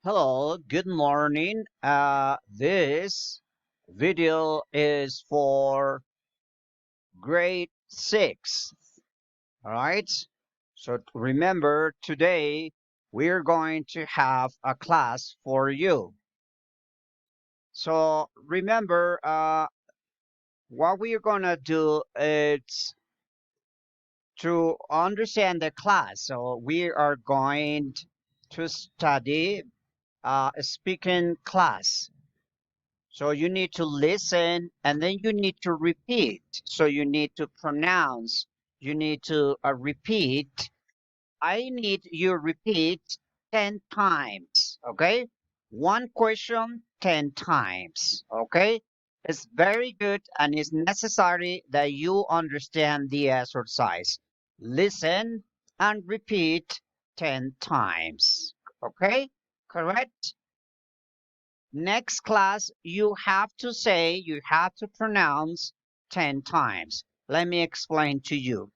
Hello, good morning. This video is for grade 6. All right. So remember, today we're going to have a class for you. So remember, what we're going to do is to understand the class. So we are going to study a speaking class. So you need to listen and then you need to repeat. So you need to pronounce. You need to repeat. I need you repeat 10 times. Okay? One question 10 times. Okay? It's very good and it's necessary that you understand the exercise. Listen and repeat 10 times. Okay? Correct? Next class, you have to pronounce 10 times. Let me explain to you.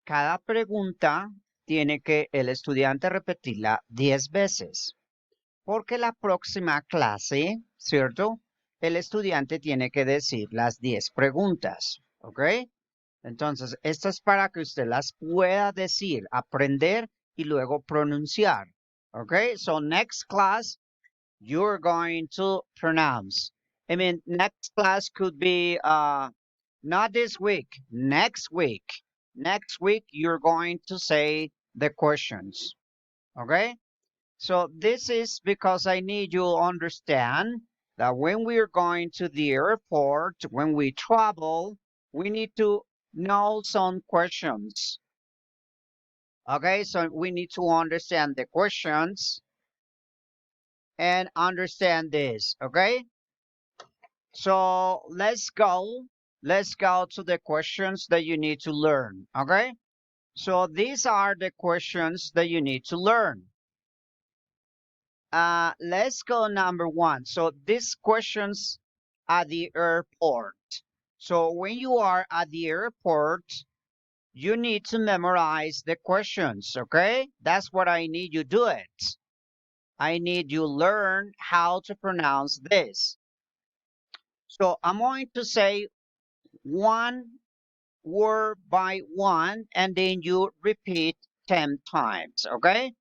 Cada pregunta tiene que el estudiante repetirla 10 veces. Porque la próxima clase, ¿cierto? El estudiante tiene que decir las 10 preguntas. ¿Ok? Entonces, esto es para que usted las pueda decir, aprender y luego pronunciar. ¿Ok? So, next class, you're going to pronounce. I mean, next class could be not this week, next week. Next week, you're going to say the questions. Okay? So this is because I need you to understand that when we're going to the airport, when we travel, we need to know some questions. Okay? So we need to understand the questions and understand this. Okay? So let's go. Let's go to the questions that you need to learn. Okay. So these are the questions that you need to learn. Let's go number one. So these questions at the airport. So when you are at the airport, you need to memorize the questions. Okay. That's what I need you do it. I need you learn how to pronounce this. So I'm going to say one word by one and then you repeat 10 times. Okay.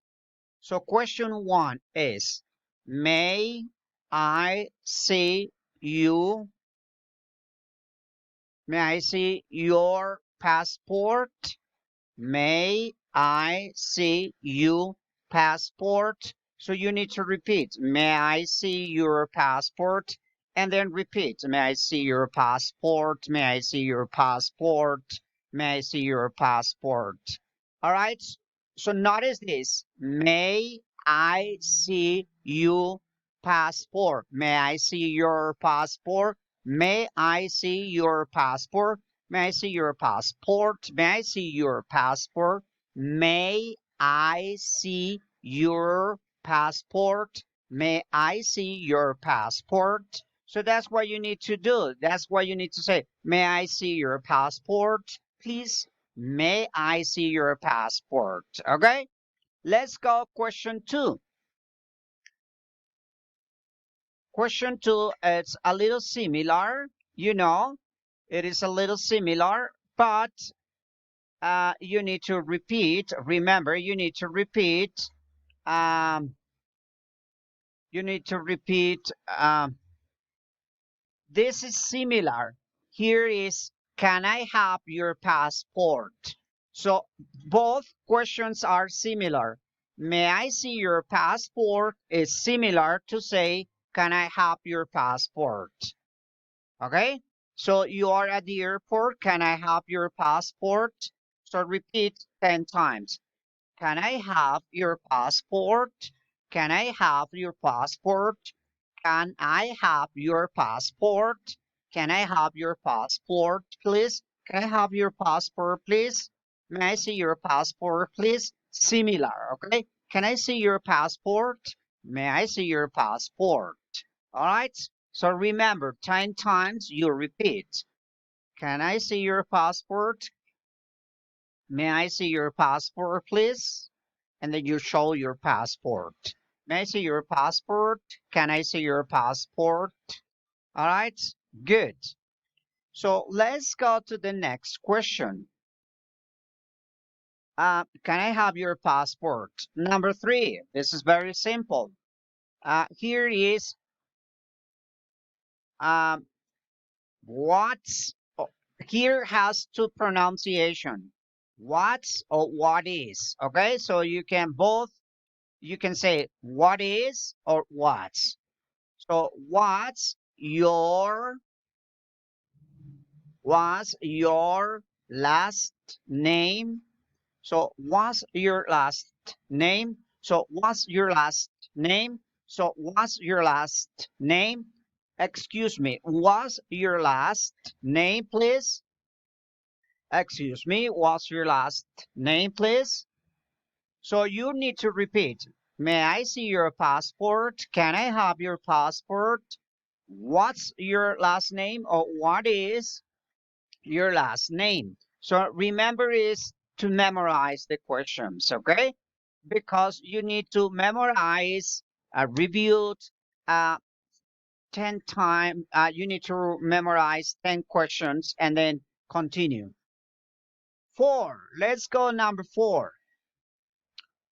So question one is, may I see you? May I see your passport? May I see you passport? So you need to repeat, may I see your passport? And then repeat, may I see your passport? May I see your passport? May I see your passport? All right. So notice this. May I see you passport? May I see your passport? May I see your passport? May I see your passport? May I see your passport? May I see your passport? May I see your passport? So that's what you need to do. That's what you need to say. May I see your passport, please? May I see your passport? Okay, let's go question two. Question two, it's a little similar, you know, it is a little similar, but you need to repeat. Remember, you need to repeat. Um, you need to repeat. This is similar. Here is, can I have your passport? So both questions are similar. May I see your passport is similar to say, can I have your passport? Okay. So you are at the airport. Can I have your passport? So repeat 10 times. Can I have your passport? Can I have your passport? Can I have your passport? Can I have your passport, please? Can I have your passport, please? May I see your passport, please? Similar, okay? Can I see your passport? May I see your passport? All right? So remember, 10 times you repeat. Can I see your passport? May I see your passport, please? And then you show your passport. May I see your passport? Can I see your passport? All right, good. So let's go to the next question. Can I have your passport? Number three, this is very simple. Here is um, what's, oh, here has two pronunciation. What's or what is, okay? So you can both, you can say what is or what's. So what's your last name? So what's your last name? So what's your last name? So what's your last name? Excuse me, what's your last name, please? Excuse me, what's your last name, please? So you need to repeat. May I see your passport? Can I have your passport? What's your last name or what is your last name? So remember is to memorize the questions, okay? Because you need to memorize, review uh, 10 times. You need to memorize 10 questions and then continue. Four, let's go number four.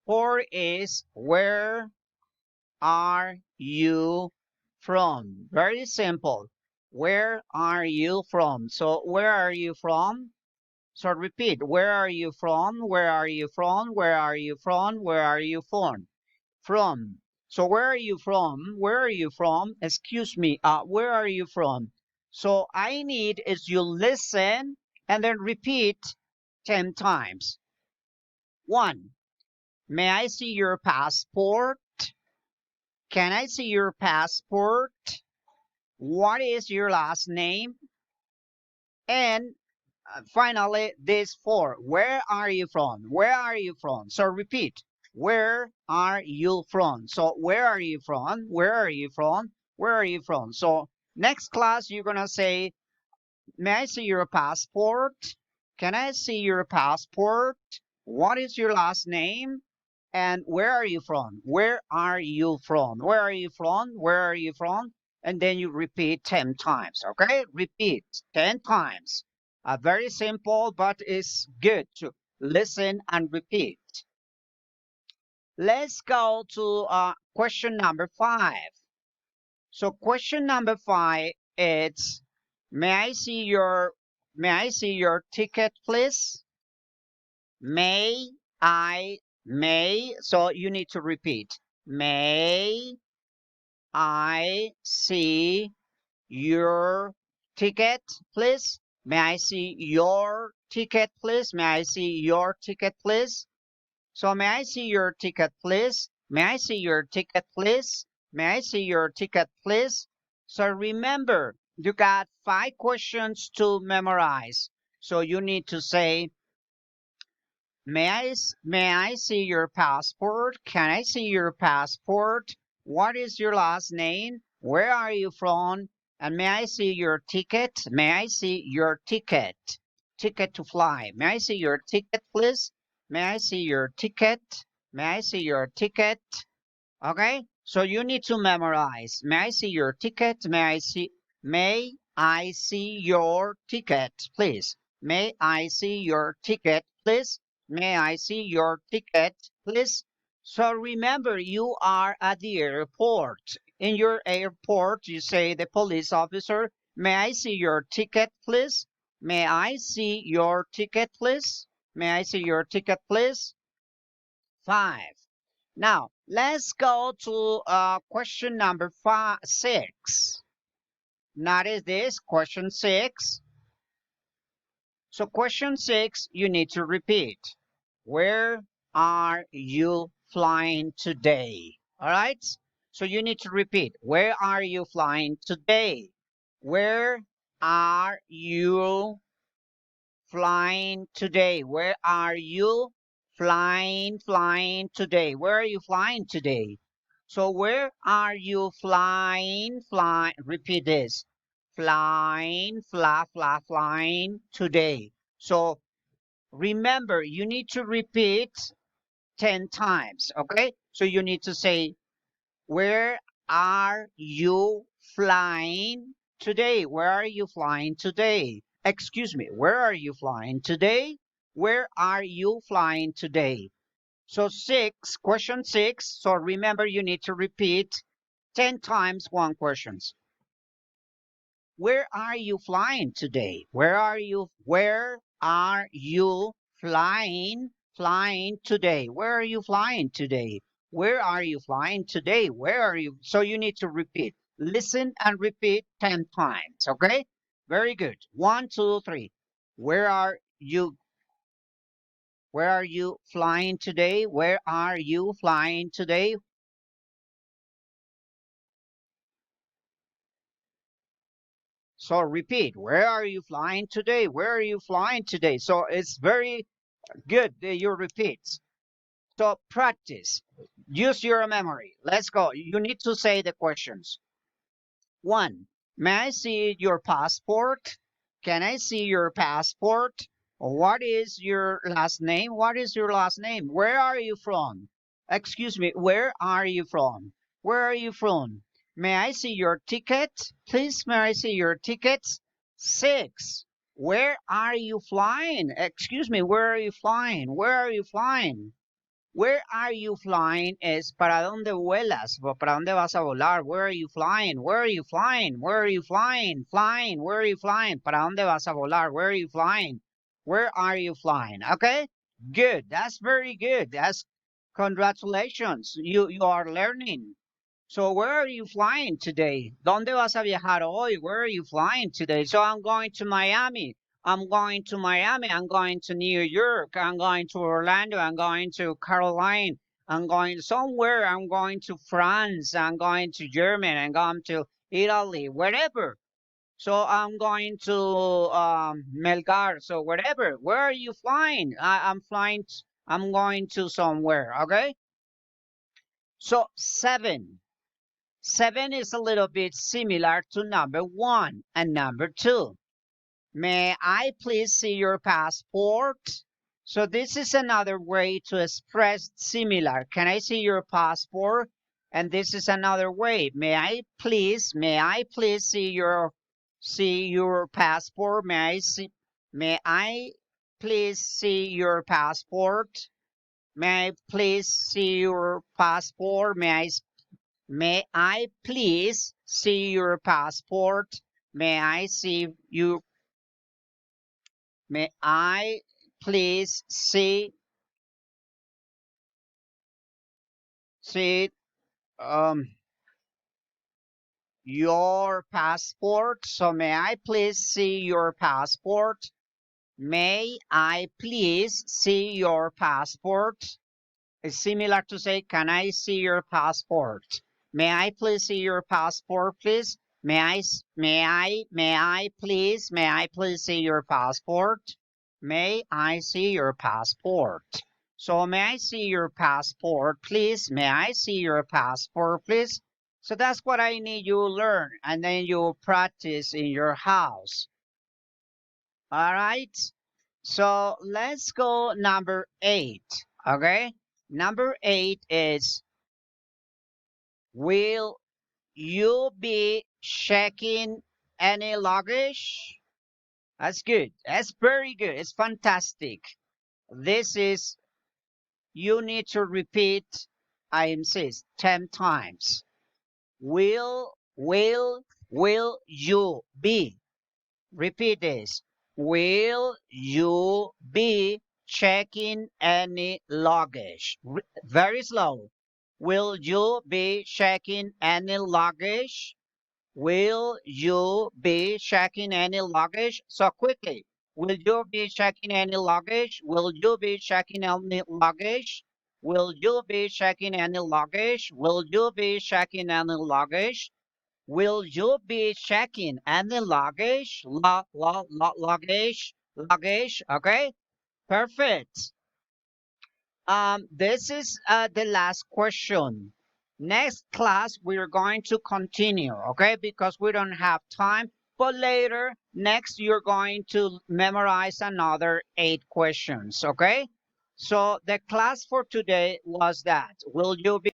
Four is where are you from? Very simple. Where are you from? So where are you from? So repeat. Where are you from? Where are you from? Where are you from? Where are you from? From. So where are you from? Where are you from? Excuse me. Where are you from? So I need is you listen and then repeat 10 times. One. May I see your passport? Can I see your passport? What is your last name? And finally, this four. Where are you from? Where are you from? So repeat. Where are you from? So where are you from? Where are you from? Where are you from? So next class, you're gonna say, may I see your passport? Can I see your passport? What is your last name? And where are you from? Where are you from? Where are you from? Where are you from? And then you repeat 10 times, okay? Repeat 10 times. Very simple, but it's good to listen and repeat. Let's go to question number five. So question number five is, may I see your may I see your ticket, please? May so you need to repeat. May I see your ticket, please? May I see your ticket, please? May I see your ticket, please? So may I see your ticket, please? May I see your ticket, please? May I see your ticket, please? So remember, you got 5 questions to memorize. So you need to say, may I see your passport? Can I see your passport? What is your last name? Where are you from? And may I see your ticket? May I see your ticket? Ticket to fly. May I see your ticket, please? May I see your ticket? May I see your ticket? Okay, so you need to memorize. May I see your ticket? May I see your ticket, please? May I see your ticket, please? May I see your ticket, please? So remember, you are at the airport. In your airport, you say the police officer, may I see your ticket, please? May I see your ticket, please? May I see your ticket, please? 5. Now, let's go to question number 6. Notice this, question 6. So question 6, you need to repeat. Where are you flying today? All right? So you need to repeat. Where are you flying today? Where are you flying today? Where are you flying today? Where are you flying today? So where are you flying? Repeat this. Flying today. So remember, you need to repeat 10 times, okay? So you need to say, Where are you flying today? Where are you flying today? Excuse me, where are you flying today? Where are you flying today? So question six. So remember, you need to repeat 10 times one question. Where are you flying today? Where are you flying today? Where are you flying today? Where are you flying today? Where are you? So you need to repeat. Listen and repeat 10 times, okay? Very good. One, two, three. Where are you flying today? Where are you flying today? So repeat. Where are you flying today? Where are you flying today? So it's very good that you repeat. So practice. Use your memory. Let's go. You need to say the questions. One, may I see your passport? Can I see your passport? What is your last name? What is your last name? Where are you from? Excuse me, where are you from? Where are you from? May I see your ticket? Please, may I see your tickets? Six, where are you flying? Excuse me, where are you flying? Where are you flying? Where are you flying es para dónde vuelas, para dónde vas a volar. Where are you flying? Where are you flying? Where are you flying? Flying. Where are you flying? Para dónde vas a volar. Where are you flying? Where are you flying? Okay, good. That's very good. That's congratulations. You are learning. So where are you flying today? ¿Dónde vas a viajar hoy? Where are you flying today? So I'm going to Miami. I'm going to Miami. I'm going to New York. I'm going to Orlando. I'm going to Caroline. I'm going somewhere. I'm going to France. I'm going to Germany. I'm going to Italy, wherever. So I'm going to Melgar. So wherever. Where are you flying? I'm flying. I'm going to somewhere. Okay. So seven. Seven is a little bit similar to number one and number two. May I please see your passport? So this is another way to express similar. Can I see your passport? And this is another way. May I please see your passport? May I please see your passport? May I please see your passport? May I please see your passport? May I see you? May I please see um your passport? So may I please see your passport? May I please see your passport? It's similar to say, can I see your passport? May I please see your passport, please? May I please see your passport? May I see your passport? So may I see your passport, please? May I see your passport, please? So that's what I need you to learn, and then you practice in your house. All right? So let's go number 8. Okay? Number 8 is, will you be checking any luggage? That's good. That's very good. It's fantastic. This is, you need to repeat, I insist, 10 times. Will you be? Repeat this. Will you be checking any luggage? Very slow. Will you be checking any luggage? Will you be checking any luggage? So quickly. Will you be checking any luggage? Will you be checking any luggage? Will you be checking any luggage? Will you be checking any luggage? Will you be checking any luggage? Luggage. Okay, perfect. This is the last question. Next class, we are going to continue, okay? Because we don't have time. But later, next, you're going to memorize another 8 questions, okay? So the class for today was that. Will you be